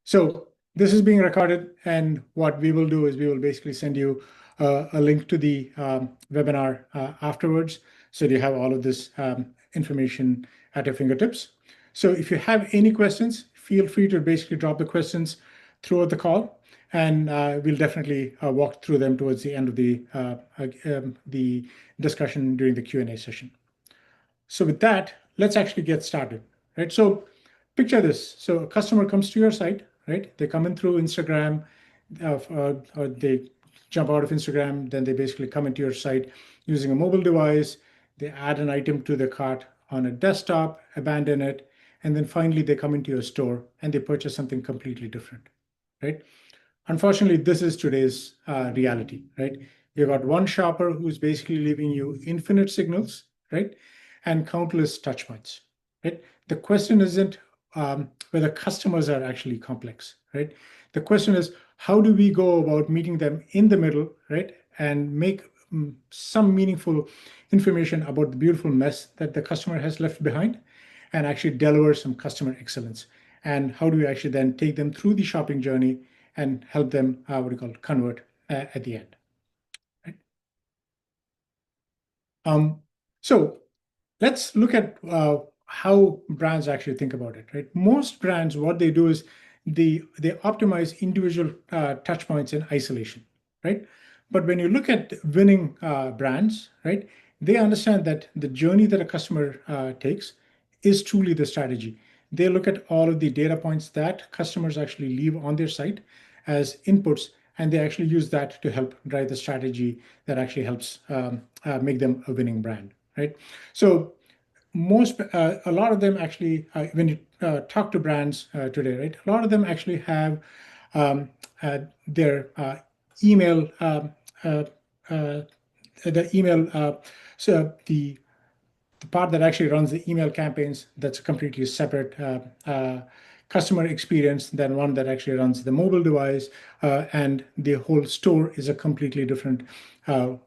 So this is being recorded, and what we will do is we will basically send you a link to the webinar afterwards, so you have all of this information at your fingertips. So if you have any questions, feel free to basically drop the questions throughout the call, and we'll definitely walk through them towards the end of the discussion during the Q&A session. So with that, let's actually get started, right? So picture this. So a customer comes to your site, right? They come in through Instagram, or they jump out of Instagram, then they basically come into your site using a mobile device. They add an item to their cart on a desktop, abandon it, and then finally they come into your store and they purchase something completely different, right? Unfortunately, this is today's reality, right? You've got one shopper who's basically leaving you infinite signals, right? And countless touch points, right? The question isn't whether customers are actually complex, right? The question is, how do we go about meeting them in the middle, right? And make some meaningful information about the beautiful mess that the customer has left behind, and actually deliver some customer excellence. And how do we actually then take them through the shopping journey and help them, convert at the end, right? So let's look at how brands actually think about it, right? Most brands, what they do is they optimize individual touch points in isolation, right? But when you look at winning brands, right, they understand that the journey that a customer takes is truly the strategy. They look at all of the data points that customers actually leave on their site as inputs, and they actually use that to help drive the strategy that actually helps make them a winning brand, right? So a lot of them actually, when you talk to brands today, right, a lot of them actually have their email, so the part that actually runs the email campaigns, that's a completely separate customer experience than one that actually runs the mobile device, and the whole store is a completely different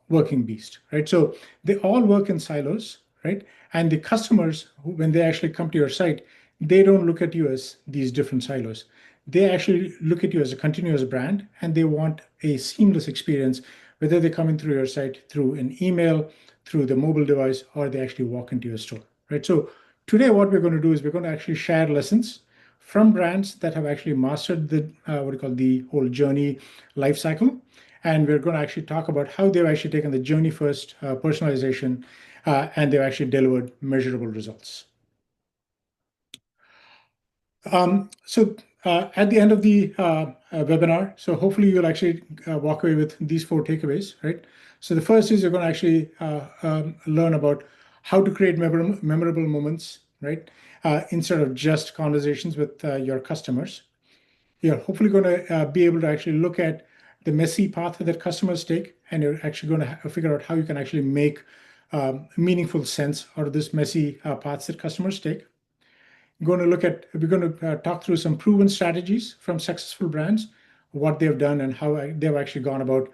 working beast, right? So they all work in silos, right? And the customers, when they actually come to your site, they don't look at you as these different silos. They actually look at you as a continuous brand, and they want a seamless experience, whether they come in through your site through an email, through the mobile device, or they actually walk into your store, right? So today what we're going to do is we're going to actually share lessons from brands that have actually mastered the whole journey life cycle. And we're going to actually talk about how they've actually taken the journey first personalization, and they've actually delivered measurable results. So at the end of the webinar, so hopefully you'll actually walk away with these 4 takeaways, right? So the first is you're going to actually learn about how to create memorable moments, right? Instead of just conversations with your customers. You're hopefully going to be able to actually look at the messy path that customers take, and you're actually going to figure out how you can actually make meaningful sense out of this messy paths that customers take. We're going to talk through some proven strategies from successful brands, what they've done and how they've actually gone about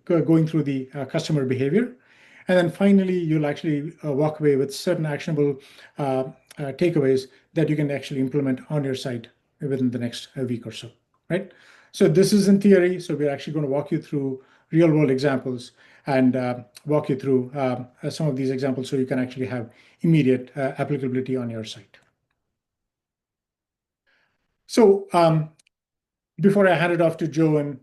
going through the customer behavior. And then finally, you'll actually walk away with certain actionable takeaways that you can actually implement on your site within the next week or so, right? So this is in theory. So we're actually going to walk you through real world examples and walk you through some of these examples so you can actually have immediate applicability on your site. So before I hand it off to Joe and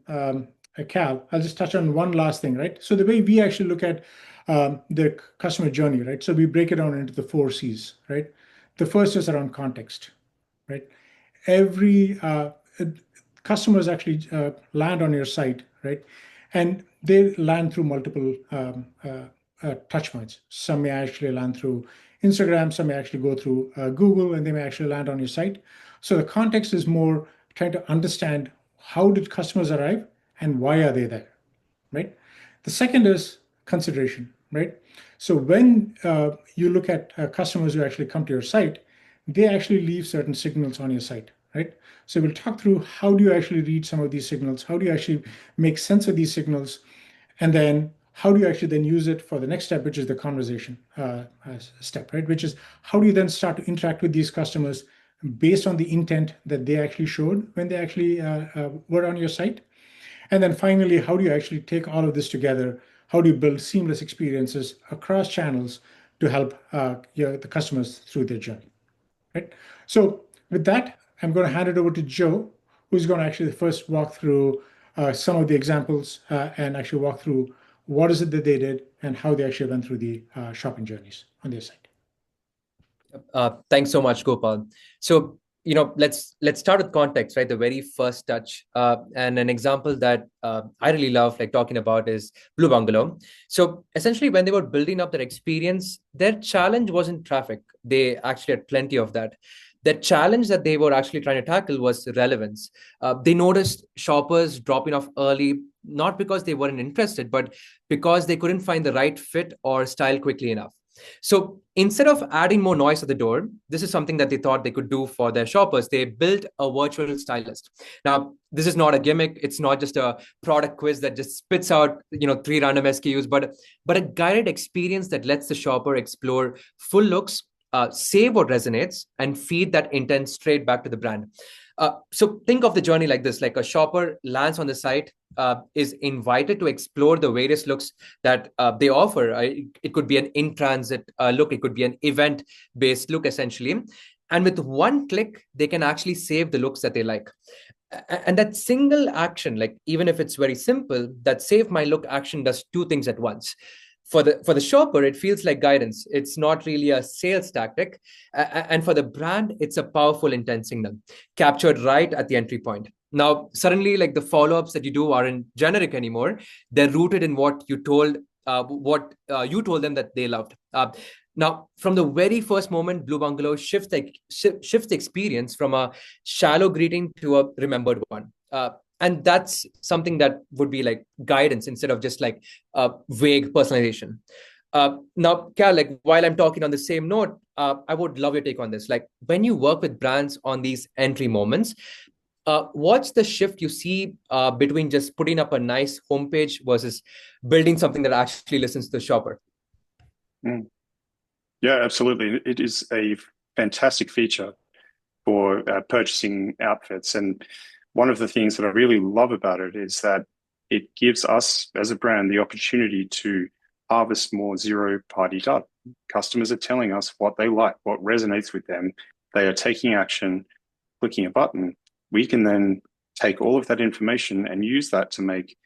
Cal, I'll just touch on one last thing, right? So the way we actually look at the customer journey, right? So we break it down into the 4 C's, right? The first is around context, right? Every customers actually land on your site, right? And they land through multiple touch points. Some may actually land through Instagram, some may actually go through Google, and they may actually land on your site. So the context is more trying to understand how did customers arrive and why are they there, right? The second is consideration, right? So when you look at customers who actually come to your site, they actually leave certain signals on your site, right? So we'll talk through how do you actually read some of these signals, how do you actually make sense of these signals, and then how do you actually then use it for the next step, which is the conversation step, right? Which is how do you then start to interact with these customers based on the intent that they actually showed when they actually were on your site? And then finally, how do you actually take all of this together? How do you build seamless experiences across channels to help the customers through their journey, right? So with that, I'm going to hand it over to Joe, who's going to actually first walk through some of the examples and actually walk through what is it that they did and how they actually went through the shopping journeys on their site. Thanks so much, Gopal. So, let's start with context, right? The very first touch, and an example that I really love, like talking about, is Blue Bungalow. So, essentially, when they were building up their experience, their challenge wasn't traffic. They actually had plenty of that. The challenge that they were actually trying to tackle was relevance. They noticed shoppers dropping off early, not because they weren't interested, but because they couldn't find the right fit or style quickly enough. So instead of adding more noise at the door, this is something that they thought they could do for their shoppers. They built a virtual stylist. Now, this is not a gimmick. It's not just a product quiz that just spits out, 3 random SKUs, but a guided experience that lets the shopper explore full looks, save what resonates, and feed that intent straight back to the brand. So think of the journey like this: like a shopper lands on the site, is invited to explore the various looks that they offer. It could be an in-transit look, it could be an event-based look, essentially. And with one click, they can actually save the looks that they like. And that single action, like even if it's very simple, that save my look action does two things at once. For the shopper, it feels like guidance. It's not really a sales tactic. And for the brand, it's a powerful intent signal captured right at the entry point. Now, suddenly, like the follow-ups that you do aren't generic anymore. They're rooted in what you told them that they loved. Now, from the very first moment, Blue Bungalow shifts the experience from a shallow greeting to a remembered one. And that's something that would be like guidance instead of just like vague personalization. Now, Cal, like while I'm talking on the same note, I would love your take on this. Like when you work with brands on these entry moments, what's the shift you see between just putting up a nice homepage versus building something that actually listens to the shopper? Yeah, absolutely. It is a fantastic feature for purchasing outfits. And one of the things that I really love about it is that it gives us as a brand the opportunity to harvest more zero-party data. Customers are telling us what they like, what resonates with them. They are taking action, clicking a button. We can then take all of that information and use that to make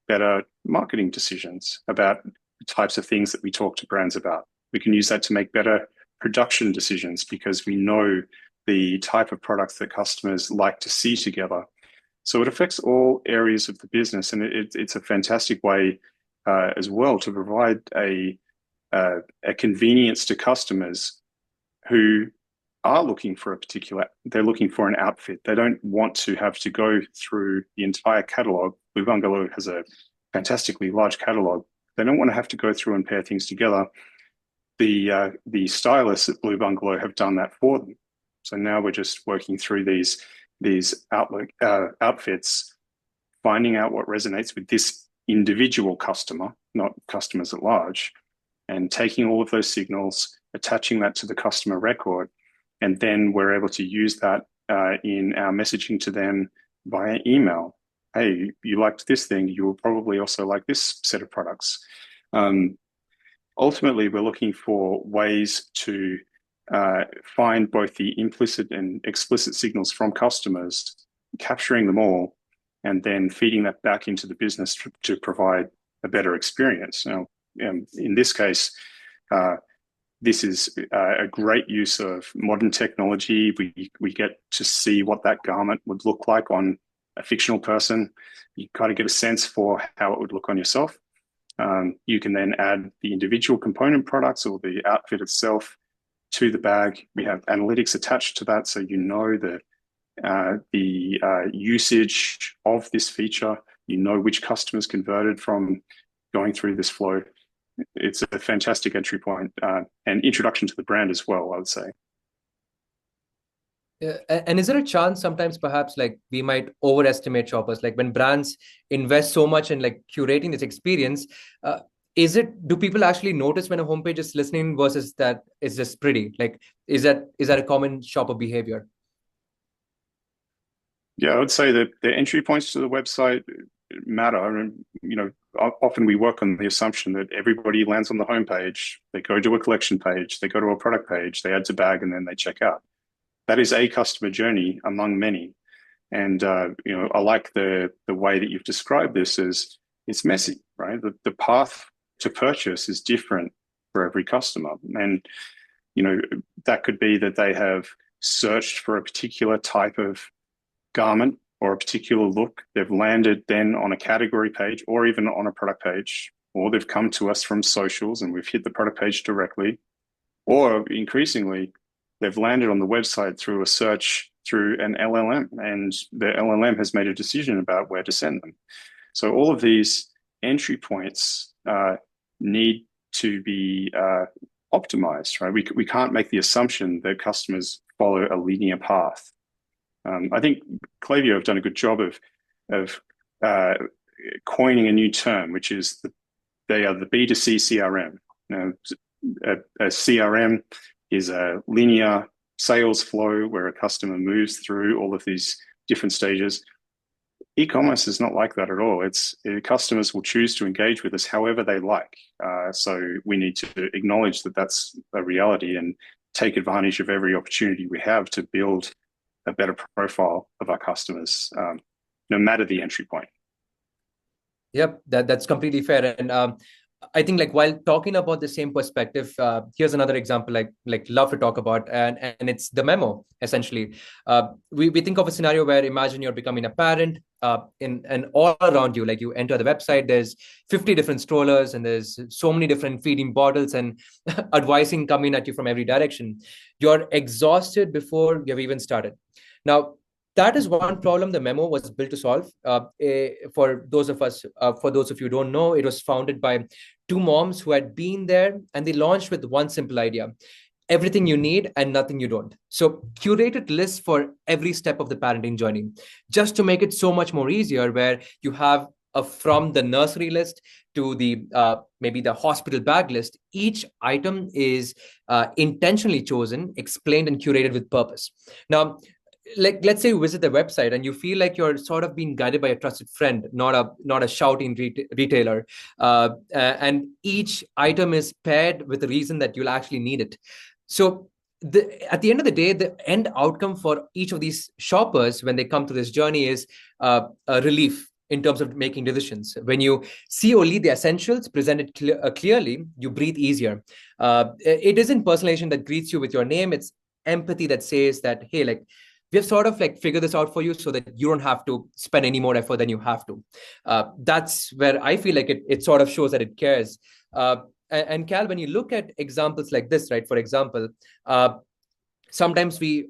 better marketing decisions about the types of things that we talk to brands about. We can use that to make better production decisions because we know the type of products that customers like to see together. So it affects all areas of the business, and it's a fantastic way as well to provide a convenience to customers who are looking for they're looking for an outfit. They don't want to have to go through the entire catalog. Blue Bungalow has a fantastically large catalog. They don't want to have to go through and pair things together. The stylists at Blue Bungalow have done that for them. So now we're just working through these outfits, finding out what resonates with this individual customer, not customers at large, and taking all of those signals, attaching that to the customer record, and then we're able to use that in our messaging to them via email. Hey, you liked this thing, you will probably also like this set of products. Ultimately, we're looking for ways to find both the implicit and explicit signals from customers, capturing them all, and then feeding that back into the business to provide a better experience. Now, in this case, this is a great use of modern technology. We get to see what that garment would look like on a fictional person. You kind of get a sense for how it would look on yourself. You can then add the individual component products or the outfit itself to the bag. We have analytics attached to that, so you know the usage of this feature. You know which customers converted from going through this flow. It's a fantastic entry point and introduction to the brand as well, I would say. And is there a chance sometimes perhaps like we might overestimate shoppers, like when brands invest so much in like curating this experience, do people actually notice when a homepage is listening versus that it's just pretty? Like, is that a common shopper behavior? Yeah, I would say that the entry points to the website matter. And, often we work on the assumption that everybody lands on the homepage, they go to a collection page, they go to a product page, they add to bag, and then they check out. That is a customer journey among many. And, I like the way that you've described this as it's messy, right? The path to purchase is different for every customer. And, that could be that they have searched for a particular type of garment or a particular look. They've landed then on a category page or even on a product page, or they've come to us from socials and we've hit the product page directly. Or increasingly, they've landed on the website through a search through an LLM, and the LLM has made a decision about where to send them. So all of these entry points need to be optimized, right? We can't make the assumption that customers follow a linear path. I think Klaviyo have done a good job of coining a new term, which is they are the B2C CRM. A CRM is a linear sales flow where a customer moves through all of these different stages. E-commerce is not like that at all. Customers will choose to engage with us however they like. So we need to acknowledge that that's a reality and take advantage of every opportunity we have to build a better profile of our customers, no matter the entry point. Yep, that's completely fair. And I think like while talking about the same perspective, here's another example like love to talk about, and it's the memo essentially. We think of a scenario where imagine you're becoming a parent, and all around you, like you enter the website, there's 50 different strollers and there's so many different feeding bottles and advising coming at you from every direction. You're exhausted before you've even started. Now, that is one problem the memo was built to solve. For those of you who don't know, it was founded by two moms who had been there, and they launched with one simple idea: everything you need and nothing you don't. So curated lists for every step of the parenting journey, just to make it so much more easier, where you have from the nursery list to the maybe the hospital bag list, each item is intentionally chosen, explained, and curated with purpose. Now, like let's say you visit the website and you feel like you're sort of being guided by a trusted friend, not a shouting retailer, and each item is paired with the reason that you'll actually need it. So at the end of the day, the end outcome for each of these shoppers when they come to this journey is a relief in terms of making decisions. When you see only the essentials presented clearly, you breathe easier. It isn't personalization that greets you with your name. It's empathy that says that, hey, like, we have sort of like figured this out for you so that you don't have to spend any more effort than you have to. That's where I feel like it sort of shows that it cares. And Cal, when you look at examples like this, right? For example, sometimes we,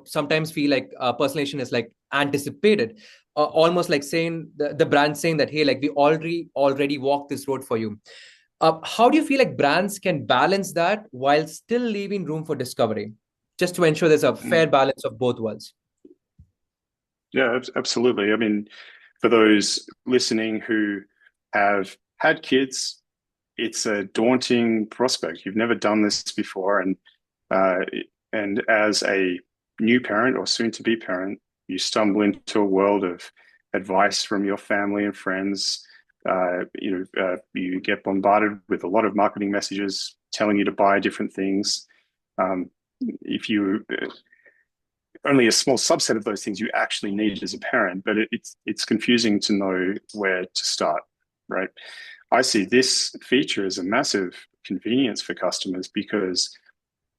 sometimes feel like personalization is like anticipated, almost like saying the brand saying that, hey, like we already walked this road for you. How do you feel like brands can balance that while still leaving room for discovery, just to ensure there's a fair balance of both worlds? Yeah, absolutely. I mean, for those listening who have had kids, it's a daunting prospect. You've never done this before, and as a new parent or soon-to-be parent, you stumble into a world of advice from your family and friends. You get bombarded with a lot of marketing messages telling you to buy different things. If you only a small subset of those things you actually need as a parent, but it's confusing to know where to start, right? I see this feature as a massive convenience for customers because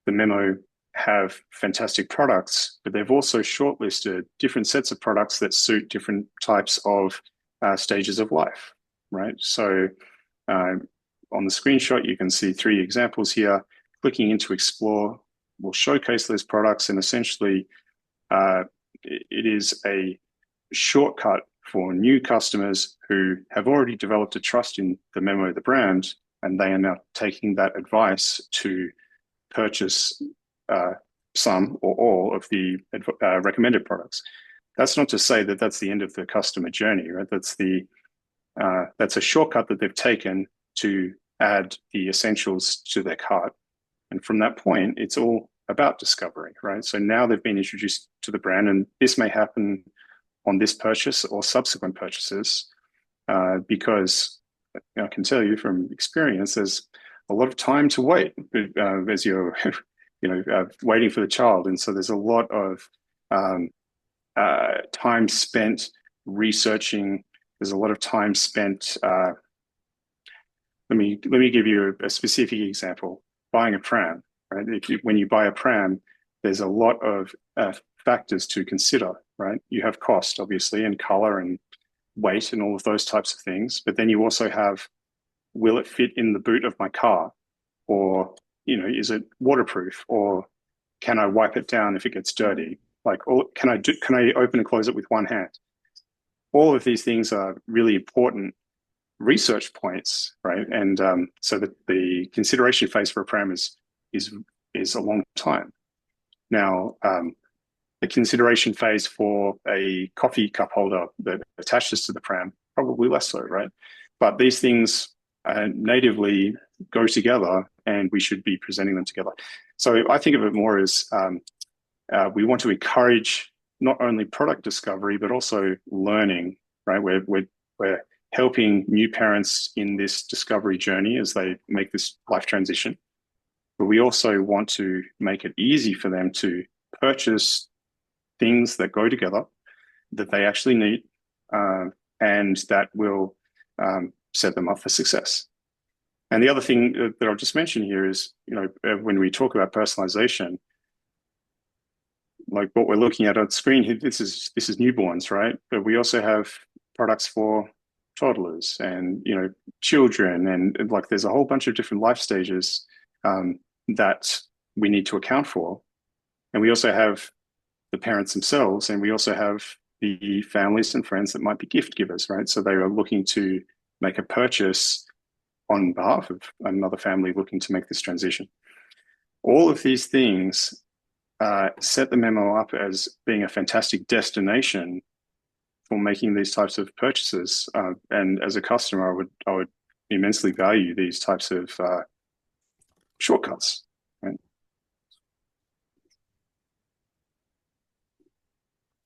the memo have fantastic products, but they've also shortlisted different sets of products that suit different types of stages of life, right? So on the screenshot, you can see 3 examples here. Clicking into Explore will showcase those products, and essentially it is a shortcut for new customers who have already developed a trust in the memo, the brand, and they are now taking that advice to purchase some or all of the recommended products. That's not to say that that's the end of the customer journey, right? That's a shortcut that they've taken to add the essentials to their cart. And from that point, it's all about discovery, right? So now they've been introduced to the brand, and this may happen on this purchase or subsequent purchases, because I can tell you from experience, there's a lot of time to wait as you're waiting for the child. And so there's a lot of time spent researching. There's a lot of time spent. Let me give you a specific example. Buying a pram, right? When you buy a pram, there's a lot of factors to consider, right? You have cost, obviously, and color and weight and all of those types of things. But then you also have, will it fit in the boot of my car? Or, is it waterproof? Or can I wipe it down if it gets dirty? Can I open and close it with one hand? All of these things are really important research points, right? And so that the consideration phase for a pram is a long time. Now, the consideration phase for a coffee cup holder that attaches to the pram, probably less so, right? But these things natively go together, and we should be presenting them together. So I think of it more as we want to encourage not only product discovery, but also learning, right? We're helping new parents in this discovery journey as they make this life transition. But we also want to make it easy for them to purchase things that go together, that they actually need, and that will set them up for success. And the other thing that I'll just mention here is, when we talk about personalization, like what we're looking at on screen here, this is newborns, right? But we also have products for toddlers and children, and like there's a whole bunch of different life stages that we need to account for. And we also have the parents themselves, and we also have the families and friends that might be gift givers, right? So they are looking to make a purchase on behalf of another family looking to make this transition. All of these things set the memo up as being a fantastic destination for making these types of purchases. And as a customer, I would immensely value these types of shortcuts. Right?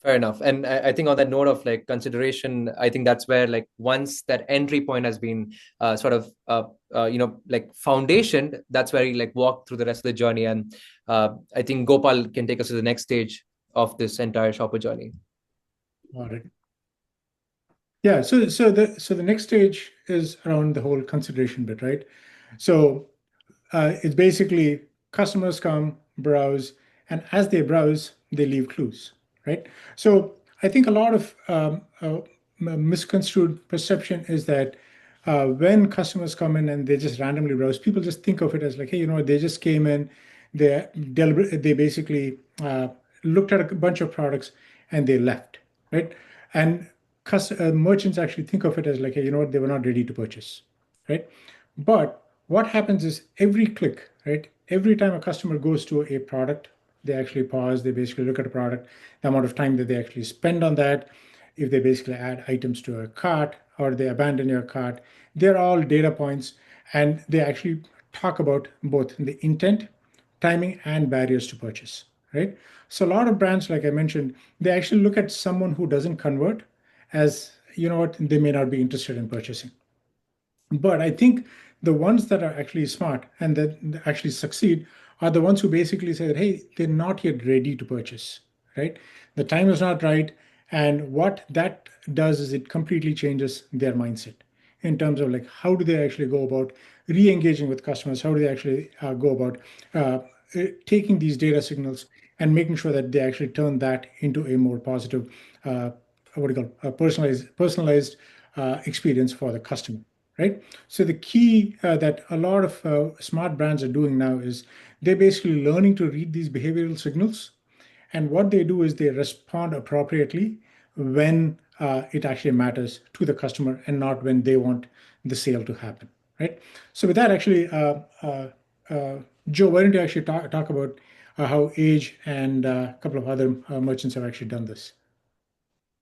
Fair enough. And I think on that note of like consideration, I think that's where like once that entry point has been like foundation, that's where you like walk through the rest of the journey. And I think Gopal can take us to the next stage of this entire shopper journey. All right. Yeah. So the next stage is around the whole consideration bit, right? So it's basically customers come, browse, and as they browse, they leave clues, right? So I think a lot of misconstrued perception is that when customers come in and they just randomly browse, people just think of it as like, hey, they just came in, they basically looked at a bunch of products and they left, right? And merchants actually think of it as like, hey, they were not ready to purchase, right? But what happens is every click, right? Every time a customer goes to a product, they actually pause, they basically look at a product, the amount of time that they actually spend on that, if they basically add items to a cart or they abandon your cart, they're all data points, and they actually talk about both the intent, timing, and barriers to purchase, right? So a lot of brands, like I mentioned, they actually look at someone who doesn't convert as, they may not be interested in purchasing. But I think the ones that are actually smart and that actually succeed are the ones who basically say that, hey, they're not yet ready to purchase, right? The time is not right. And what that does is it completely changes their mindset in terms of like, how do they actually go about re-engaging with customers? How do they actually go about taking these data signals and making sure that they actually turn that into a more positive, personalized experience for the customer, right? So the key that a lot of smart brands are doing now is they're basically learning to read these behavioral signals. And what they do is they respond appropriately when it actually matters to the customer and not when they want the sale to happen, right? So with that, actually, Joe, why don't you actually talk about how Age and a couple of other merchants have actually done this?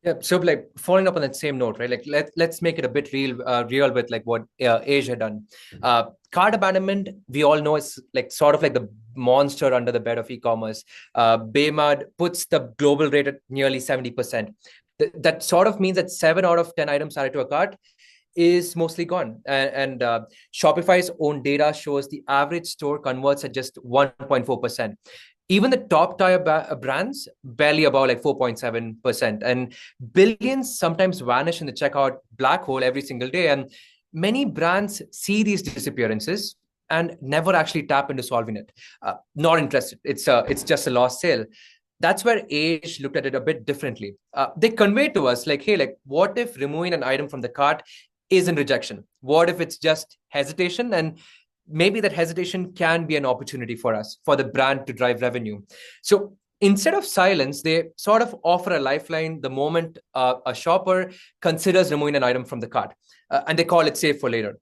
Yeah, so like following up on that same note, right? Like let's make it a bit real with like what Age had done. Cart abandonment, we all know, is like sort of like the monster under the bed of e-commerce. Baymard puts the global rate at nearly 70%. That sort of means that 7 out of 10 items added to a cart is mostly gone. And Shopify's own data shows the average store converts at just 1.4%. Even the top tier brands barely above like 4.7%. And billions sometimes vanish in the checkout black hole every single day. And many brands see these disappearances and never actually tap into solving it. Not interested. It's just a lost sale. That's where Age looked at it a bit differently. They convey to us like, hey, like, what if removing an item from the cart isn't rejection? What if it's just hesitation? And maybe that hesitation can be an opportunity for us, for the brand to drive revenue. So instead of silence, they sort of offer a lifeline the moment a shopper considers removing an item from the cart, and they call it save for later.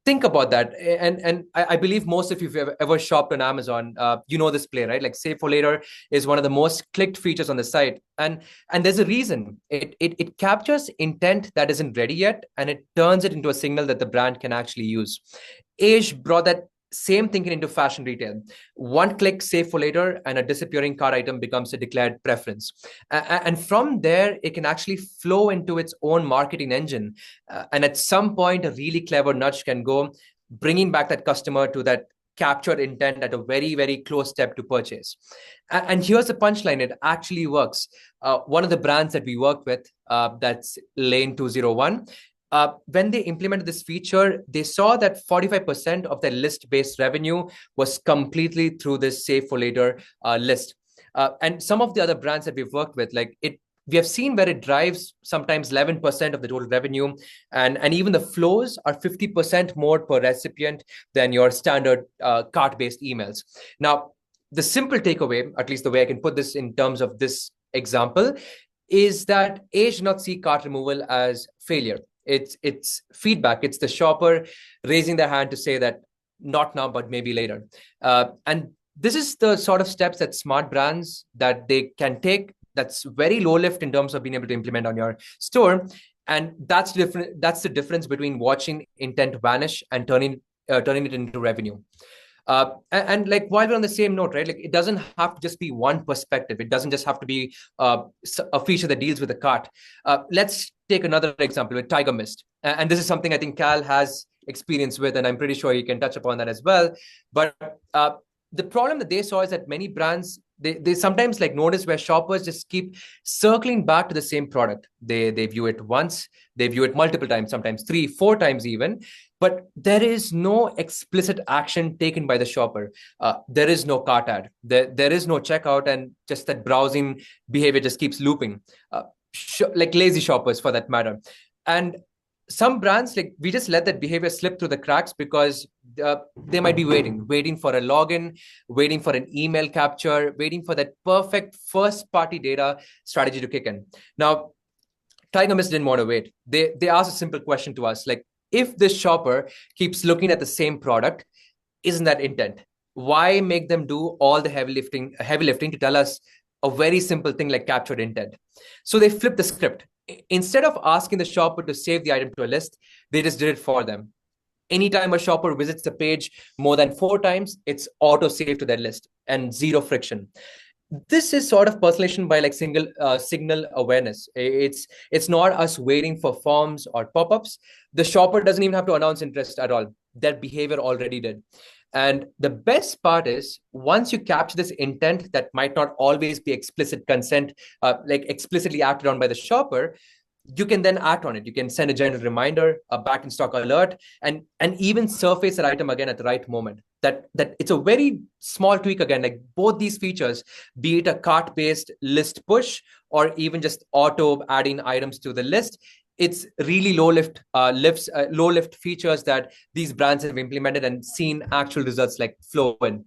Think about that. And I believe most of you have ever shopped on Amazon, you know this play, right? Like save for later is one of the most clicked features on the site. And there's a reason. It captures intent that isn't ready yet, and it turns it into a signal that the brand can actually use. Age brought that same thinking into fashion retail. One click save for later and a disappearing cart item becomes a declared preference. And from there, it can actually flow into its own marketing engine. And at some point, a really clever nudge can go, bringing back that customer to that captured intent at a very, very close step to purchase. And here's the punchline. It actually works. One of the brands that we worked with, that's Lane 201, when they implemented this feature, they saw that 45% of their list-based revenue was completely through this save for later list. And some of the other brands that we've worked with, like we have seen where it drives sometimes 11% of the total revenue, and even the flows are 50% more per recipient than your standard cart-based emails. Now, the simple takeaway, at least the way I can put this in terms of this example, is that Age did not see cart removal as failure. It's feedback. It's the shopper raising their hand to say that not now, but maybe later. And this is the sort of steps that smart brands that they can take. That's very low lift in terms of being able to implement on your store. And that's different. That's the difference between watching intent vanish and turning it into revenue. And like while we're on the same note, right? Like it doesn't have to just be one perspective. It doesn't just have to be a feature that deals with the cart. Let's take another example with Tiger Mist. And this is something I think Cal has experience with, and I'm pretty sure you can touch upon that as well. But the problem that they saw is that many brands, they sometimes like notice where shoppers just keep circling back to the same product. They view it once, they view it multiple times, sometimes 3-4 times even, but there is no explicit action taken by the shopper. There is no cart ad, there is no checkout, and just that browsing behavior just keeps looping, like lazy shoppers for that matter. And some brands, like we just let that behavior slip through the cracks because they might be waiting for a login, waiting for an email capture, waiting for that perfect first party data strategy to kick in. Now, Tiger Mist didn't want to wait. They asked a simple question to us, like, if this shopper keeps looking at the same product, isn't that intent? Why make them do all the heavy lifting to tell us a very simple thing like captured intent? So they flipped the script. Instead of asking the shopper to save the item to a list, they just did it for them. Anytime a shopper visits the page more than 4 times, it's auto saved to their list and zero friction. This is sort of personalization by like signal awareness. It's not us waiting for forms or pop-ups. The shopper doesn't even have to announce interest at all. Their behavior already did. And the best part is once you capture this intent that might not always be explicit consent, like explicitly acted on by the shopper, you can then act on it. You can send a gentle reminder, a back in stock alert, and even surface that item again at the right moment. That it's a very small tweak again, like both these features, be it a cart-based list push or even just auto adding items to the list. It's really low lift features that these brands have implemented and seen actual results like flow in.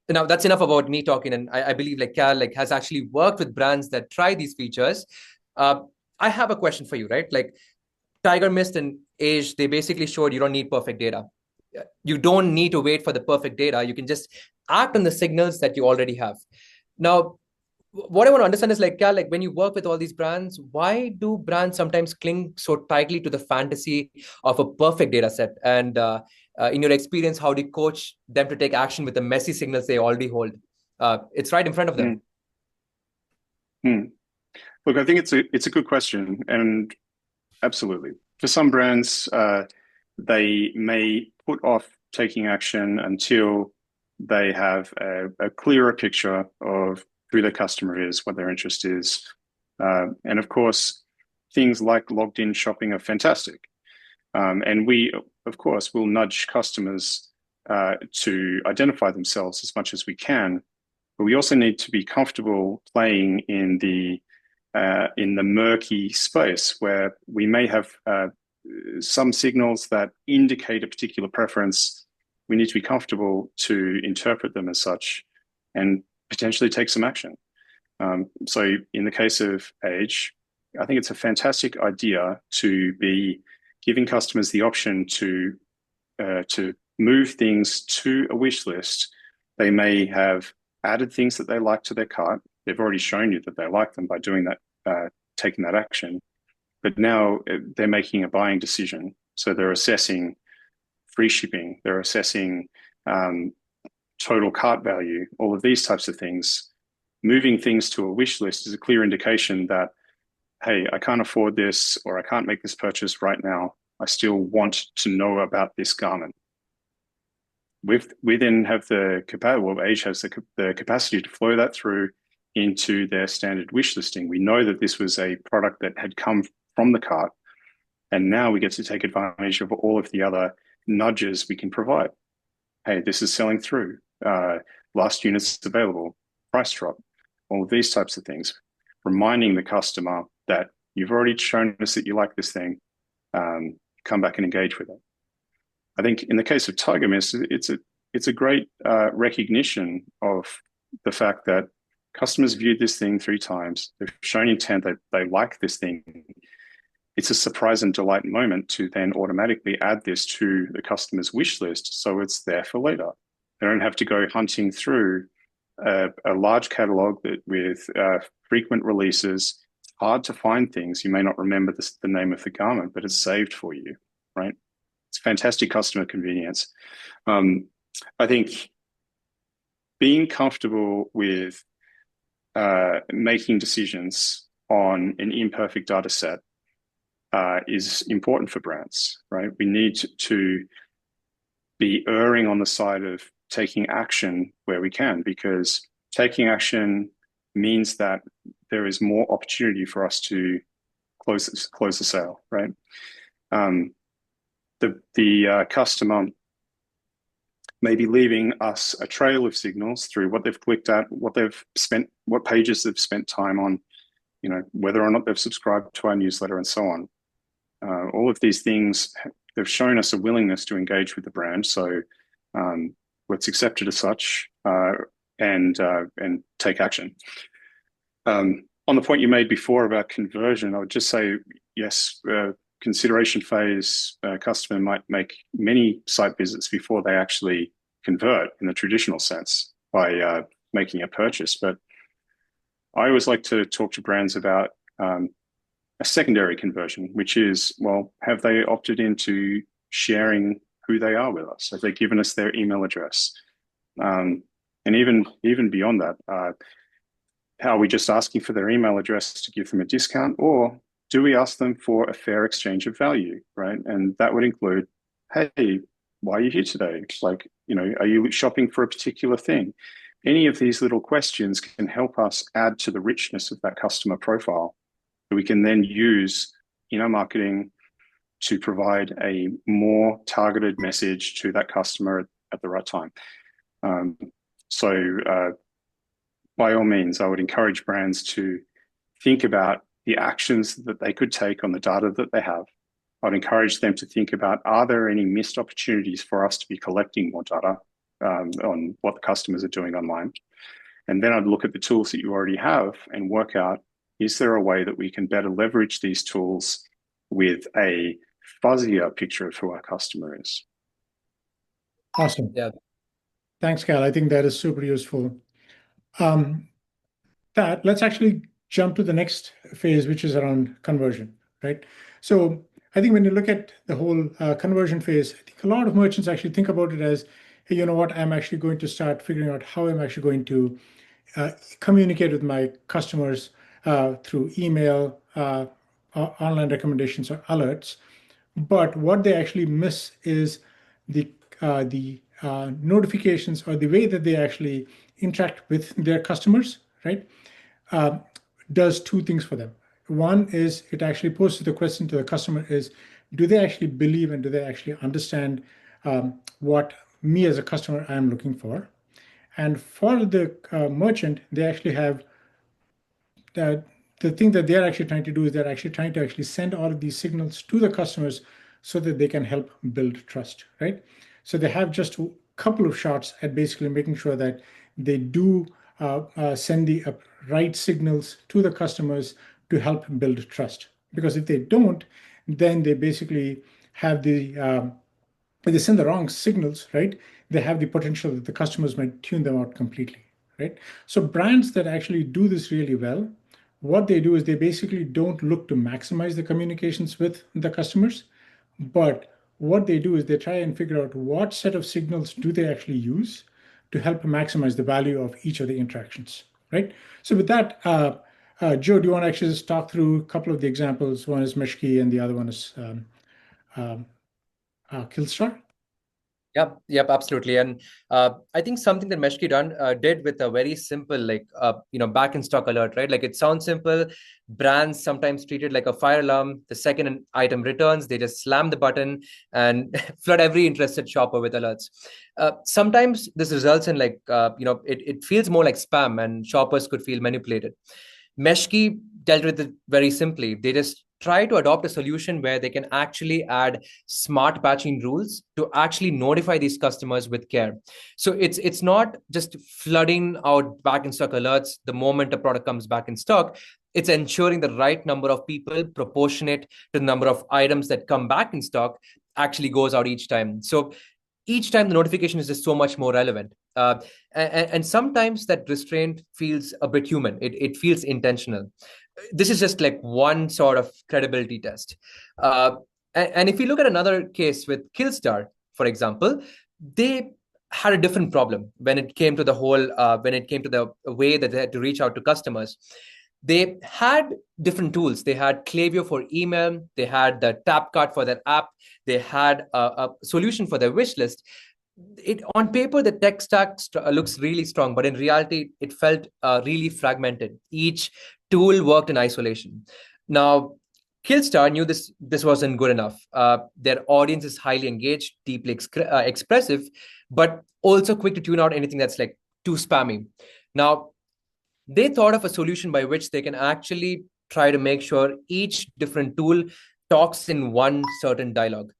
Now that's enough about me talking, and I believe like Cal like has actually worked with brands that try these features. I have a question for you, right? Like Tiger Mist and Age, they basically showed you don't need perfect data. You don't need to wait for the perfect data. You can just act on the signals that you already have. Now, what I want to understand is like, Cal, like when you work with all these brands, why do brands sometimes cling so tightly to the fantasy of a perfect data set? And in your experience, how do you coach them to take action with the messy signals they already hold? It's right in front of them. Look, I think it's a good question, and absolutely. For some brands, they may put off taking action until they have a clearer picture of who their customer is, what their interest is. And of course, things like logged in shopping are fantastic. And we, of course, will nudge customers to identify themselves as much as we can. But we also need to be comfortable playing in the murky space where we may have some signals that indicate a particular preference. We need to be comfortable to interpret them as such and potentially take some action. So in the case of age, I think it's a fantastic idea to be giving customers the option to move things to a wish list. They may have added things that they like to their cart. They've already shown you that they like them by doing that, taking that action. But now they're making a buying decision. So they're assessing free shipping. They're assessing total cart value, all of these types of things. Moving things to a wish list is a clear indication that, hey, I can't afford this, or I can't make this purchase right now. I still want to know about this garment. We then have the capacity, well, Age has the capacity to flow that through into their standard wish listing. We know that this was a product that had come from the cart, and now we get to take advantage of all of the other nudges we can provide. Hey, this is selling through. Last units available. Price drop. All of these types of things. Reminding the customer that you've already shown us that you like this thing. Come back and engage with it. I think in the case of Tiger Mist, it's a great recognition of the fact that customers viewed this thing 3 times. They've shown intent that they like this thing. It's a surprise and delight moment to then automatically add this to the customer's wish list, so it's there for later. They don't have to go hunting through a large catalog with frequent releases. It's hard to find things. You may not remember the name of the garment, but it's saved for you, right? It's fantastic customer convenience. I think being comfortable with making decisions on an imperfect data set is important for brands, right? We need to be erring on the side of taking action where we can, because taking action means that there is more opportunity for us to close the sale, right? The customer may be leaving us a trail of signals through what they've clicked at, what they've spent, what pages they've spent time on, whether or not they've subscribed to our newsletter and so on. All of these things, they've shown us a willingness to engage with the brand. So let's accept it as such and take action. On the point you made before about conversion, I would just say, yes, consideration phase, customer might make many site visits before they actually convert in the traditional sense by making a purchase. But I always like to talk to brands about a secondary conversion, which is, well, have they opted into sharing who they are with us? Have they given us their email address? And even beyond that, are we just asking for their email address to give them a discount, or do we ask them for a fair exchange of value, right? And that would include, hey, why are you here today? Like, are you shopping for a particular thing? Any of these little questions can help us add to the richness of that customer profile that we can then use in our marketing to provide a more targeted message to that customer at the right time. So by all means, I would encourage brands to think about the actions that they could take on the data that they have. I'd encourage them to think about, are there any missed opportunities for us to be collecting more data on what the customers are doing online? And then I'd look at the tools that you already have and work out, is there a way that we can better leverage these tools with a fuzzier picture of who our customer is? Awesome. Yeah. Thanks, Cal. I think that is super useful. Let's actually jump to the next phase, which is around conversion, right? So I think when you look at the whole conversion phase, I think a lot of merchants actually think about it as, hey, you know what, I'm actually going to start figuring out how I'm actually going to communicate with my customers through email, online recommendations, or alerts. But what they actually miss is the notifications, or the way that they actually interact with their customers, right? Does two things for them. One is it actually poses the question to the customer is, do they actually believe and do they actually understand what me as a customer I am looking for? And for the merchant, they actually have the thing that they're actually trying to do is they're actually trying to actually send all of these signals to the customers so that they can help build trust, right? So they have just a couple of shots at basically making sure that they do send the right signals to the customers to help build trust. Because if they don't, then they basically have if they send the wrong signals, right, they have the potential that the customers might tune them out completely, right? So brands that actually do this really well, what they do is they basically don't look to maximize the communications with the customers, but what they do is they try and figure out what set of signals do they actually use to help maximize the value of each of the interactions, right? So with that, Joe, do you want to actually just talk through a couple of the examples? One is Meshki and the other one is Killstar? Yep, absolutely. And I think something that Meshki did with a very simple, like, back in stock alert, right? Like, it sounds simple. Brands sometimes treat it like a fire alarm. The second an item returns, they just slam the button and flood every interested shopper with alerts. Sometimes this results in it feels more like spam and shoppers could feel manipulated. Meshki dealt with it very simply. They just try to adopt a solution where they can actually add smart batching rules to actually notify these customers with care. So it's not just flooding out back in stock alerts the moment a product comes back in stock. It's ensuring the right number of people proportionate to the number of items that come back in stock actually goes out each time. So each time the notification is just so much more relevant. And sometimes that restraint feels a bit human. It feels intentional. This is just like one sort of credibility test. And if you look at another case with Killstar, for example, they had a different problem when it came to the way that they had to reach out to customers. They had different tools. They had Klaviyo for email. They had the tap card for their app. They had a solution for their wish list. On paper, the tech stack looks really strong, but in reality, it felt really fragmented. Each tool worked in isolation. Now, Killstar knew this wasn't good enough. Their audience is highly engaged, deeply expressive, but also quick to tune out anything that's like too spammy. Now, they thought of a solution by which they can actually try to make sure each different tool talks in one certain dialogue,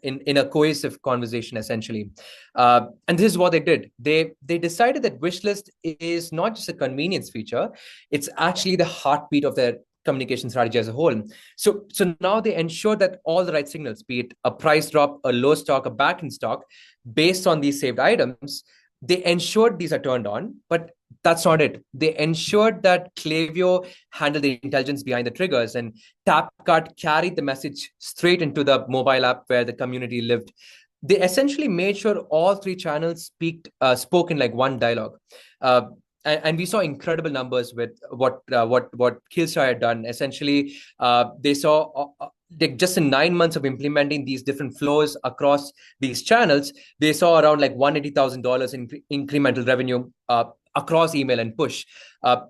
in a cohesive conversation, essentially. And this is what they did. They decided that wishlist is not just a convenience feature, it's actually the heartbeat of their communication strategy as a whole. So now they ensure that all the right signals, be it a price drop, a low stock, a back in stock, based on these saved items, they ensured these are turned on, but that's not it. They ensured that Klaviyo handled the intelligence behind the triggers, and TapCart carried the message straight into the mobile app where the community lived. They essentially made sure all three channels spoke in like one dialogue. And we saw incredible numbers with what Killstar had done. Essentially, they saw just in 9 months of implementing these different flows across these channels, they saw around like $180,000 in incremental revenue across email and push.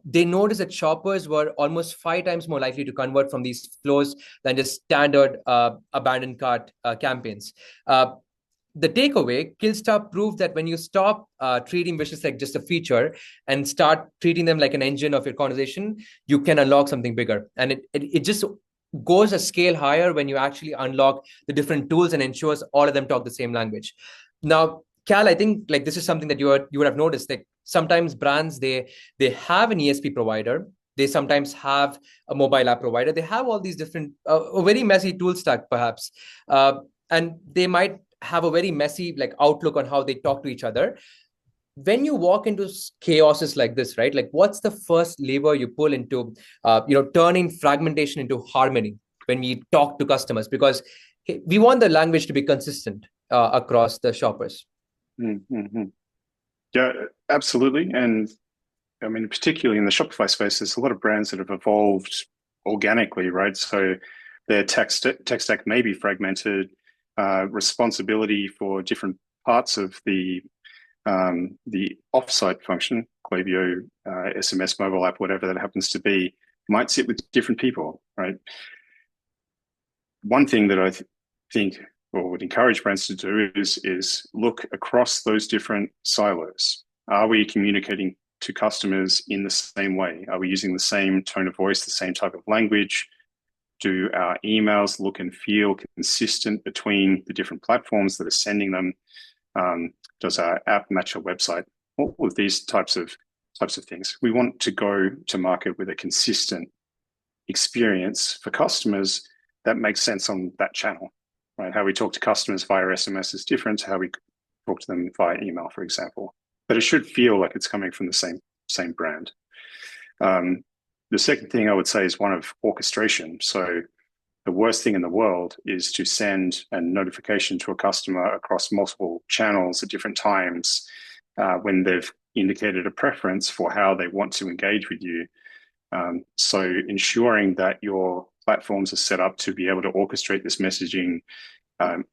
They noticed that shoppers were almost 5 times more likely to convert from these flows than just standard abandoned cart campaigns. The takeaway, Killstar proved that when you stop treating wishes like just a feature and start treating them like an engine of your conversation, you can unlock something bigger. And it just goes a scale higher when you actually unlock the different tools and ensures all of them talk the same language. Now, Cal, I think like this is something that you would have noticed. Like sometimes brands, they have an ESP provider. They sometimes have a mobile app provider. They have all these different, a very messy tool stack, perhaps. And they might have a very messy like outlook on how they talk to each other. When you walk into chaoses like this, right? Like what's the first lever you pull into, turning fragmentation into harmony when we talk to customers? Because we want the language to be consistent across the shoppers. Mm-hmm. Yeah, absolutely. And I mean, particularly in the Shopify space, there's a lot of brands that have evolved organically, right? So their tech stack may be fragmented, responsibility for different parts of the offsite function, Klaviyo, SMS, mobile app, whatever that happens to be, might sit with different people, right? One thing that I think or would encourage brands to do is look across those different silos. Are we communicating to customers in the same way? Are we using the same tone of voice, the same type of language? Do our emails look and feel consistent between the different platforms that are sending them? Does our app match our website? All of these types of things. We want to go to market with a consistent experience for customers that makes sense on that channel, right? How we talk to customers via SMS is different to how we talk to them via email, for example. But it should feel like it's coming from the same brand. The second thing I would say is one of orchestration. So the worst thing in the world is to send a notification to a customer across multiple channels at different times when they've indicated a preference for how they want to engage with you. So ensuring that your platforms are set up to be able to orchestrate this messaging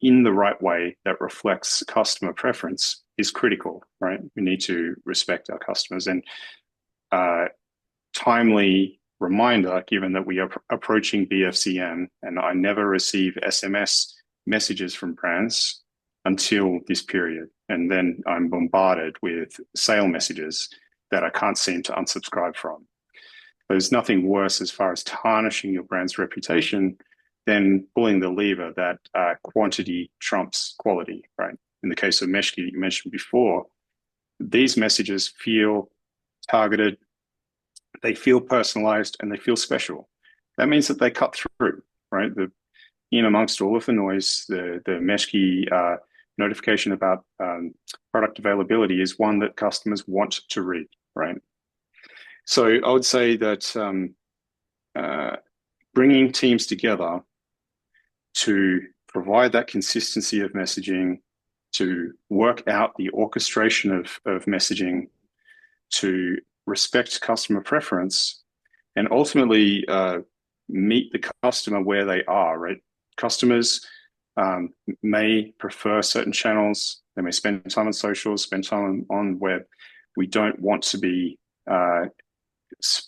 in the right way that reflects customer preference is critical, right? We need to respect our customers, and timely reminder, given that we are approaching BFCM, and I never receive SMS messages from brands until this period. And then I'm bombarded with sale messages that I can't seem to unsubscribe from. There's nothing worse as far as tarnishing your brand's reputation than pulling the lever that quantity trumps quality, right? In the case of Meshki that you mentioned before, these messages feel targeted, they feel personalized, and they feel special. That means that they cut through, right? In amongst all of the noise, the Meshki notification about product availability is one that customers want to read, right? So I would say that bringing teams together to provide that consistency of messaging, to work out the orchestration of messaging, to respect customer preference, and ultimately meet the customer where they are, right? Customers may prefer certain channels. They may spend time on socials, spend time on web. We don't want to be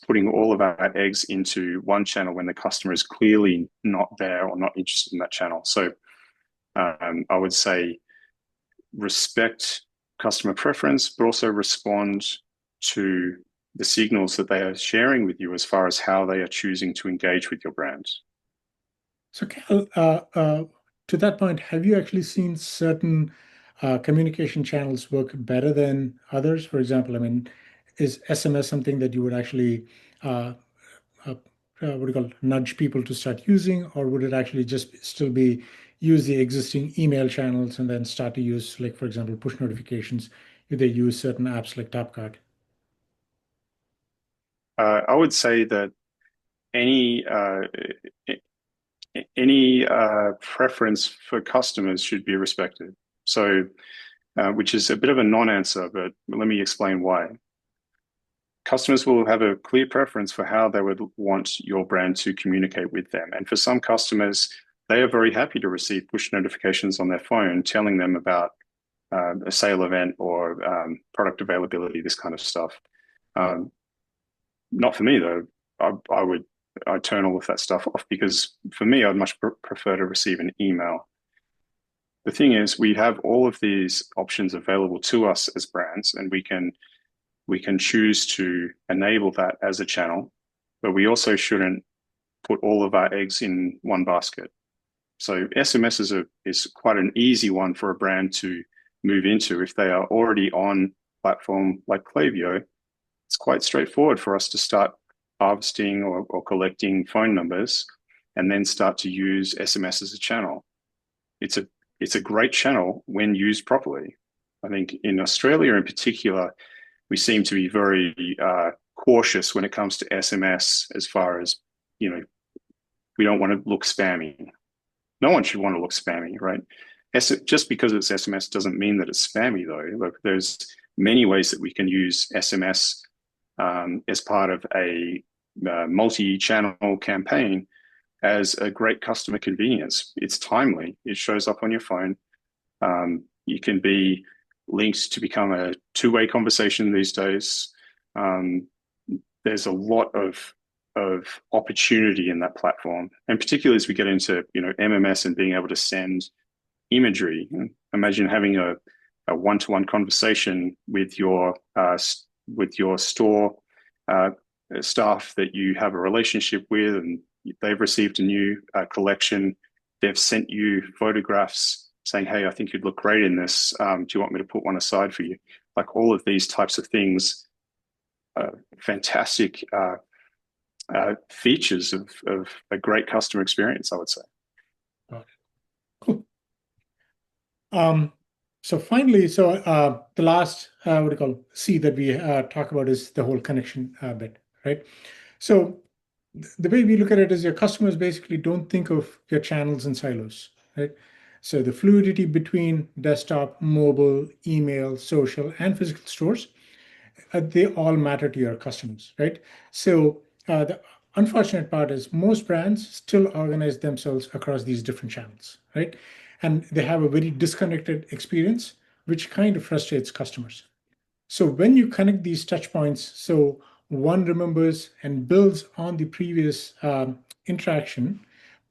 putting all of our eggs into one channel when the customer is clearly not there or not interested in that channel. So I would say respect customer preference, but also respond to the signals that they are sharing with you as far as how they are choosing to engage with your brand. So, Cal, to that point, have you actually seen certain communication channels work better than others? For example, I mean, is SMS something that you would actually what do you call it, nudge people to start using, or would it actually just still be use the existing email channels and then start to use, like, for example, push notifications if they use certain apps like Tapcard? I would say that any preference for customers should be respected. So, which is a bit of a non-answer, but let me explain why. Customers will have a clear preference for how they would want your brand to communicate with them. And for some customers, they are very happy to receive push notifications on their phone telling them about a sale event or product availability, this kind of stuff. Not for me, though. I'd turn all of that stuff off, because for me, I'd much prefer to receive an email. The thing is, we have all of these options available to us as brands, and we can choose to enable that as a channel, but we also shouldn't put all of our eggs in one basket. So SMS is quite an easy one for a brand to move into. If they are already on a platform like Klaviyo, it's quite straightforward for us to start harvesting or collecting phone numbers and then start to use SMS as a channel. It's a great channel when used properly. I think in Australia in particular, we seem to be very cautious when it comes to SMS, as far as, we don't want to look spammy. No one should want to look spammy, right? Just because it's SMS doesn't mean that it's spammy, though. Look, there's many ways that we can use SMS as part of a multi-channel campaign as a great customer convenience. It's timely. It shows up on your phone. You can be linked to become a two-way conversation these days. There's a lot of opportunity in that platform, and particularly as we get into MMS and being able to send imagery. Imagine having a one-to-one conversation with your store staff that you have a relationship with, and they've received a new collection. They've sent you photographs saying, "Hey, I think you'd look great in this. Do you want me to put one aside for you?" Like all of these types of things, fantastic features of a great customer experience, I would say. Cool. So finally, the last what do you call C that we talk about is the whole connection bit, right? So the way we look at it is your customers basically don't think of your channels in silos, right? So the fluidity between desktop, mobile, email, social, and physical stores, they all matter to your customers, right? So the unfortunate part is most brands still organize themselves across these different channels, right? And they have a very disconnected experience, which kind of frustrates customers. So when you connect these touch points, so one remembers and builds on the previous interaction,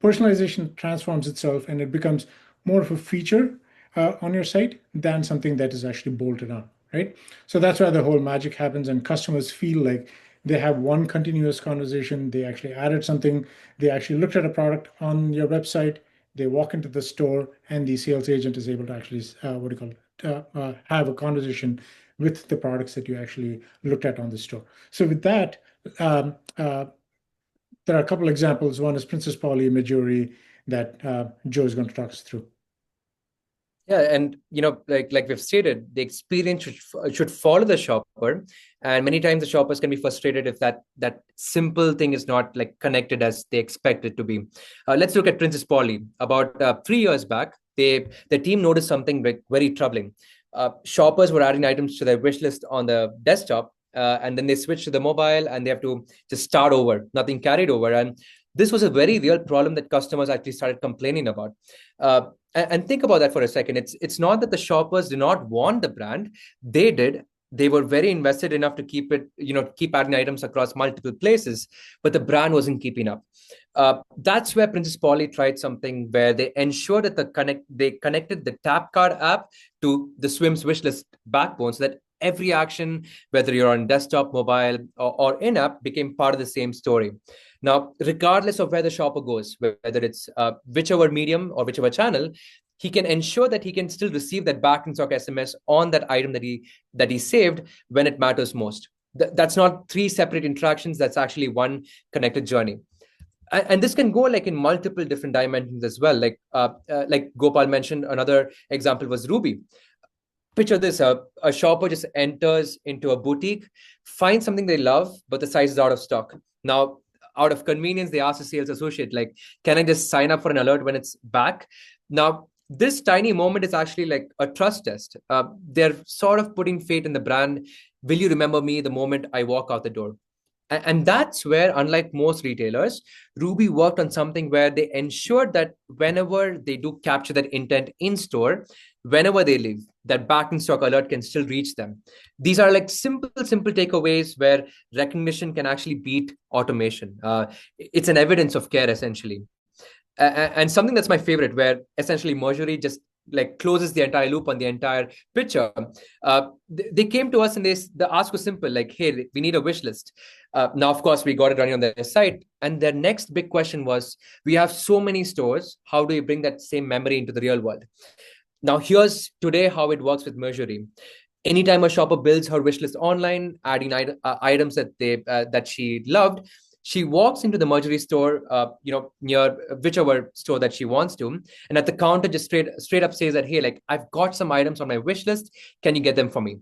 personalization transforms itself and it becomes more of a feature on your site than something that is actually bolted on, right? So that's where the whole magic happens and customers feel like they have one continuous conversation. They actually added something. They actually looked at a product on your website. They walk into the store and the sales agent is able to actually, have a conversation with the products that you actually looked at on the store. So with that, there are a couple examples. One is Princess Polly, Majori, that Joe is going to talk us through. Yeah, and like we've stated, the experience should follow the shopper, and many times the shoppers can be frustrated if that simple thing is not like connected as they expect it to be. Let's look at Princess Polly. About 3 years back, the team noticed something very troubling. Shoppers were adding items to their wish list on the desktop, and then they switched to the mobile, and they have to just start over. Nothing carried over, and this was a very real problem that customers actually started complaining about. And think about that for a second. It's not that the shoppers do not want the brand. They did. They were very invested enough to keep adding items across multiple places, but the brand wasn't keeping up. That's where Princess Polly tried something where they ensured that they connected the Tap Card app to the Swym's wishlist backbone, so that every action, whether you're on desktop, mobile, or in-app, became part of the same story. Now, regardless of where the shopper goes, whether it's whichever medium or whichever channel, he can ensure that he can still receive that back in stock SMS on that item that he saved when it matters most. That's not 3 separate interactions. That's actually one connected journey. And this can go like in multiple different dimensions as well. Like Gopal mentioned, another example was Ruby. Picture this, a shopper just enters into a boutique, finds something they love, but the size is out of stock. Now, out of convenience, they ask the sales associate, like, can I just sign up for an alert when it's back? Now, this tiny moment is actually like a trust test. They're sort of putting faith in the brand. Will you remember me the moment I walk out the door? And that's where, unlike most retailers, Ruby worked on something where they ensured that whenever they do capture that intent in store, whenever they leave, that back in stock alert can still reach them. These are like simple takeaways where recognition can actually beat automation. It's an evidence of care, essentially. And something that's my favorite, where essentially Marjorie just like closes the entire loop on the entire picture. They came to us and the ask was simple, like, hey, we need a wish list. Now, of course, we got it running on their site. And their next big question was, we have so many stores. How do we bring that same memory into the real world? Now, here's today how it works with Marjorie. Anytime a shopper builds her wish list online, adding items that she loved, she walks into the Marjorie store, near whichever store that she wants to, and at the counter just straight up says that, hey, like, I've got some items on my wish list. Can you get them for me?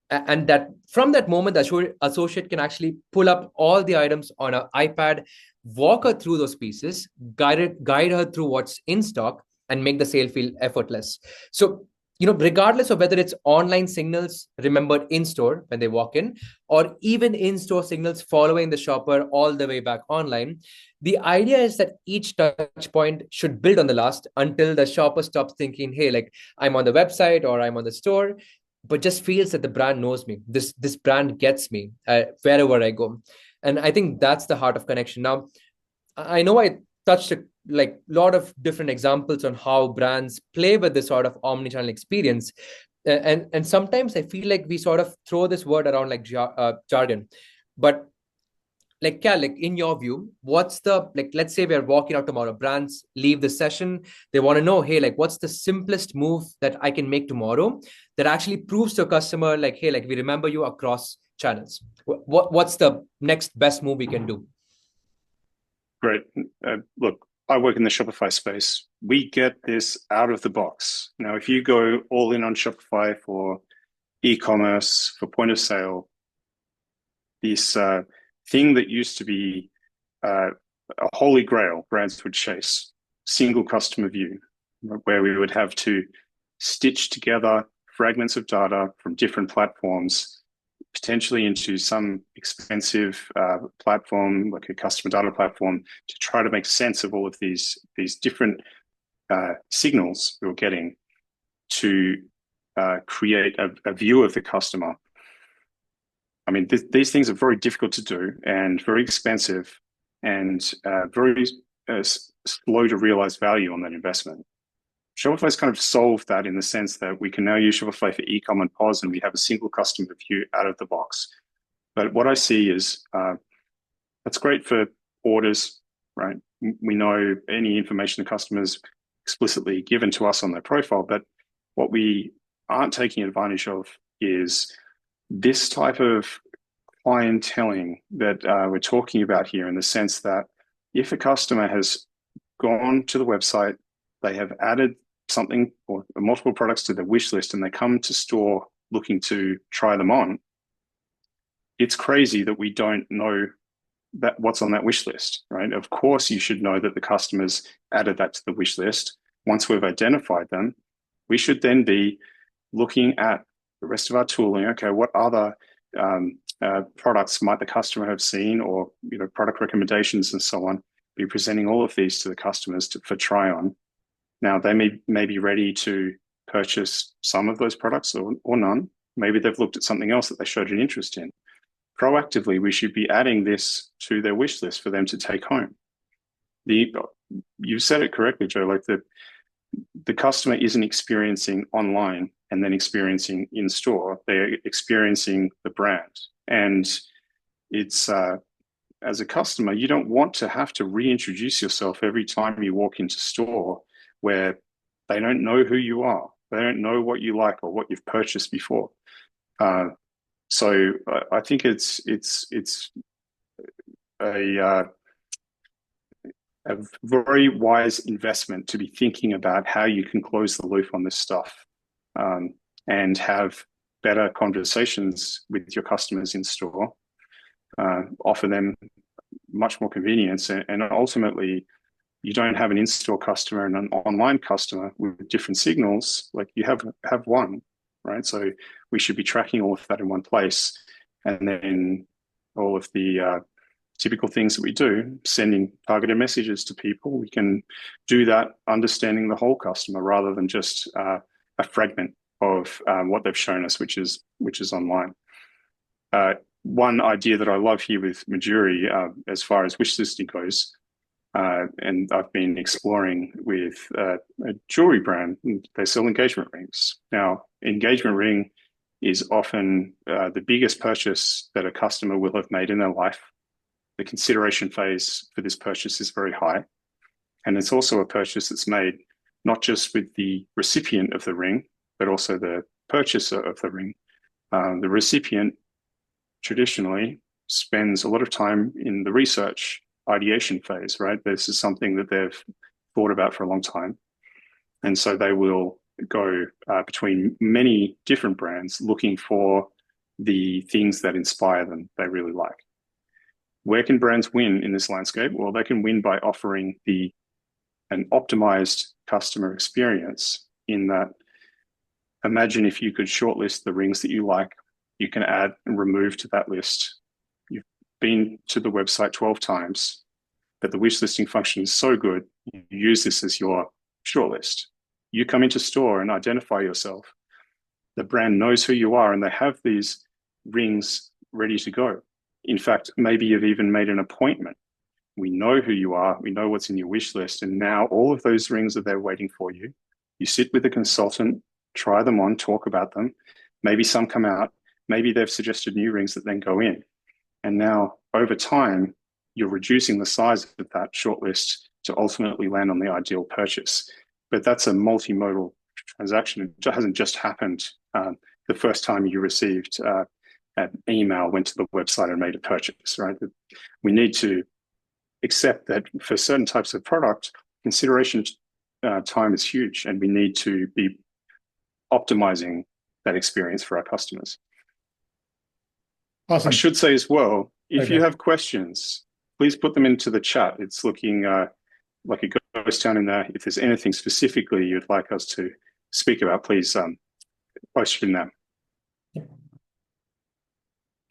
And that from that moment, the associate can actually pull up all the items on an iPad, walk her through those pieces, guide her through what's in stock, and make the sale feel effortless. So regardless of whether it's online signals remembered in store when they walk in, or even in-store signals following the shopper all the way back online, the idea is that each touch point should build on the last until the shopper stops thinking, hey, like I'm on the website or I'm on the store, but just feels that the brand knows me. This brand gets me wherever I go. And I think that's the heart of connection. Now, I know I touched a lot of different examples on how brands play with this sort of omnichannel experience. And sometimes I feel like we sort of throw this word around like jargon. But in your view, what's the, let's say we're walking out tomorrow, brands leave the session, they want to know, hey, like what's the simplest move that I can make tomorrow that actually proves to a customer, like, hey, like we remember you across channels. What's the next best move we can do? Great. Look, I work in the Shopify space. We get this out of the box. Now, if you go all in on Shopify for e-commerce, for point of sale, this thing that used to be a holy grail brands would chase, single customer view, where we would have to stitch together fragments of data from different platforms, potentially into some expensive platform like a customer data platform, to try to make sense of all of these different signals we were getting to create a view of the customer. I mean, these things are very difficult to do and very expensive and very slow to realize value on that investment. Shopify's kind of solved that in the sense that we can now use Shopify for e-com and POS, and we have a single customer view out of the box. But what I see is that's great for orders, right? We know any information the customer's explicitly given to us on their profile, but what we aren't taking advantage of is this type of clienteling that we're talking about here, in the sense that if a customer has gone to the website, they have added something or multiple products to their wish list, and they come to store looking to try them on, it's crazy that we don't know that what's on that wish list, right? Of course, you should know that the customers added that to the wish list. Once we've identified them, we should then be looking at the rest of our tooling. Okay, what other products might the customer have seen, or product recommendations and so on? Be presenting all of these to the customers for try on. Now, they may be ready to purchase some of those products or none. Maybe they've looked at something else that they showed an interest in. Proactively, we should be adding this to their wish list for them to take home. You said it correctly, Joe. Like the customer isn't experiencing online and then experiencing in store. They're experiencing the brand, and it's as a customer, you don't want to have to reintroduce yourself every time you walk into store, where they don't know who you are. They don't know what you like or what you've purchased before. So I think it's a very wise investment to be thinking about how you can close the loop on this stuff, and have better conversations with your customers in store, offer them much more convenience, and ultimately you don't have an in-store customer and an online customer with different signals. Like you have one, right? So we should be tracking all of that in one place, and then all of the typical things that we do, sending targeted messages to people. We can do that understanding the whole customer rather than just a fragment of what they've shown us, which is online. One idea that I love here with Majuri, as far as wish listing goes, and I've been exploring with a jewelry brand. They sell engagement rings. Now, engagement ring is often the biggest purchase that a customer will have made in their life. The consideration phase for this purchase is very high. And it's also a purchase that's made not just with the recipient of the ring, but also the purchaser of the ring. The recipient traditionally spends a lot of time in the research ideation phase, right? This is something that they've thought about for a long time. And so they will go between many different brands looking for the things that inspire them, they really like. Where can brands win in this landscape? Well, they can win by offering an optimized customer experience, in that Imagine if you could shortlist the rings that you like, you can add and remove to that list. You've been to the website 12 times, but the wish listing function is so good, you use this as your shortlist. You come into store and identify yourself. The brand knows who you are and they have these rings ready to go. In fact, maybe you've even made an appointment. We know who you are. We know what's in your wish list. And now all of those rings are there waiting for you. You sit with a consultant, try them on, talk about them. Maybe some come out. Maybe they've suggested new rings that then go in. And now over time, you're reducing the size of that shortlist to ultimately land on the ideal purchase. But that's a multimodal transaction. It hasn't just happened the first time you received an email, went to the website and made a purchase, right? We need to accept that for certain types of product, consideration time is huge, and we need to be optimizing that experience for our customers. Awesome. I should say as well, if you have questions, please put them into the chat. It's looking like a ghost town in there. If there's anything specifically you'd like us to speak about, please post it in there.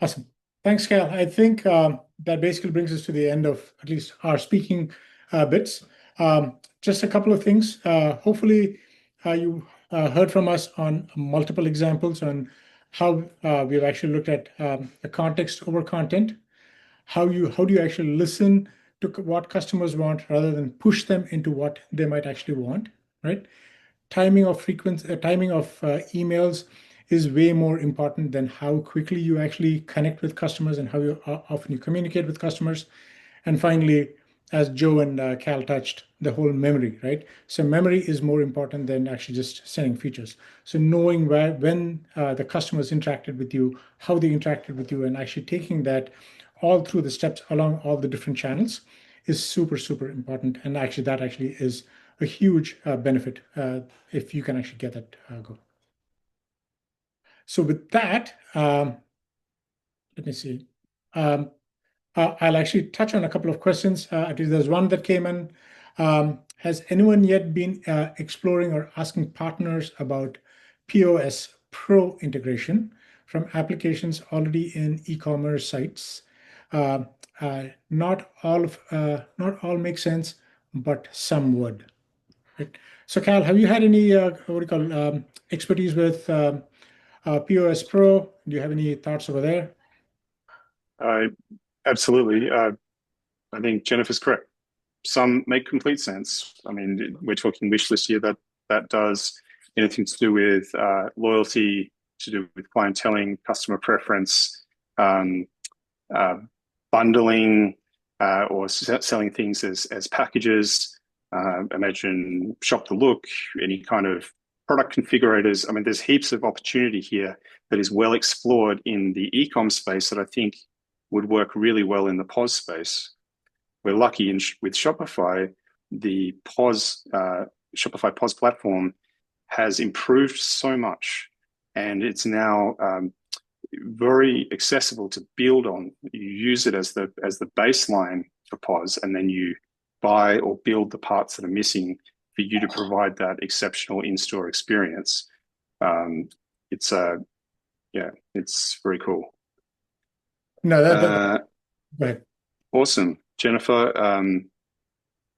Awesome. Thanks, Cal. I think that basically brings us to the end of at least our speaking bits. Just a couple of things. Hopefully, you heard from us on multiple examples on how we've actually looked at the context over content. How do you actually listen to what customers want rather than push them into what they might actually want, right? Timing of emails is way more important than how quickly you actually connect with customers and how often you communicate with customers. And finally, as Joe and Cal touched, the whole memory, right? So memory is more important than actually just sending features. So knowing when the customers interacted with you, how they interacted with you, and actually taking that all through the steps along all the different channels is super, super important. And actually that actually is a huge benefit if you can actually get that go. So with that, let me see. I'll actually touch on a couple of questions. At least there's one that came in. Has anyone yet been exploring or asking partners about POS Pro integration from applications already in e-commerce sites? Not all make sense, but some would. Right. So, Cal, have you had any expertise with POS Pro? Do you have any thoughts over there? Absolutely. I think Jennifer's correct. Some make complete sense. I mean, we're talking wish list here that does anything to do with loyalty, to do with clienteling, customer preference, bundling, or selling things as packages. Imagine shop the look, any kind of product configurators. I mean, there's heaps of opportunity here that is well explored in the e-com space that I think would work really well in the POS space. We're lucky with Shopify, the Shopify POS platform has improved so much, and it's now very accessible to build on. You use it as the baseline for POS, and then you buy or build the parts that are missing for you to provide that exceptional in-store experience. It's very cool. No, go ahead. Awesome. Jennifer, I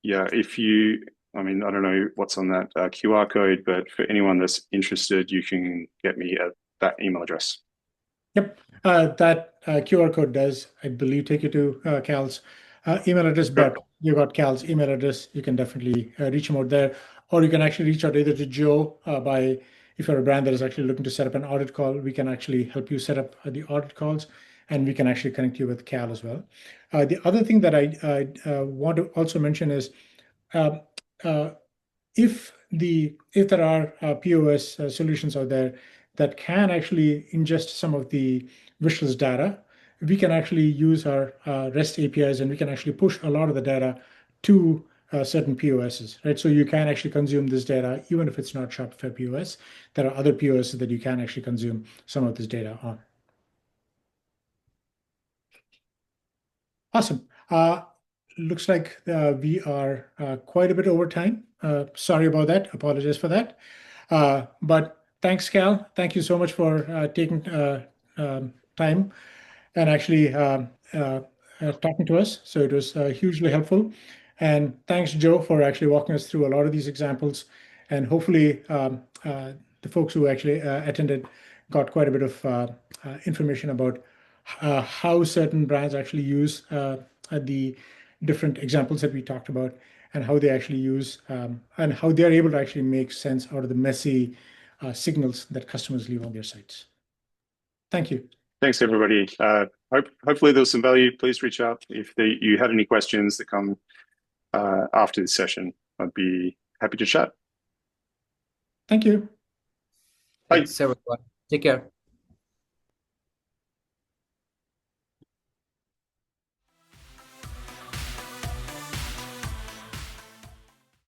don't know what's on that QR code, but for anyone that's interested, you can get me at that email address. Yep. That QR code does, I believe, take you to Cal's email address, but you got Cal's email address. You can definitely reach him out there, or you can actually reach out either to Joe if you're a brand that is actually looking to set up an audit call, we can actually help you set up the audit calls, and we can actually connect you with Cal as well. The other thing that I want to also mention is if there are POS solutions out there that can actually ingest some of the wish list data, we can actually use our REST APIs, and we can actually push a lot of the data to certain POSs, right? So you can actually consume this data, even if it's not Shopify POS. There are other POSs that you can actually consume some of this data on. Awesome. Looks like we are quite a bit over time. Sorry about that. Apologize for that. But Thanks, Cal. Thank you so much for taking time and actually talking to us. So it was hugely helpful. And thanks, Joe, for actually walking us through a lot of these examples. And hopefully the folks who actually attended got quite a bit of information about how certain brands actually use the different examples that we talked about, and how they actually use and how they're able to actually make sense out of the messy signals that customers leave on their sites. Thank you. Thanks, everybody. Hopefully there was some value. Please reach out if you have any questions that come after this session. I'd be happy to chat. Thank you. Bye. Thanks, everyone. Take care.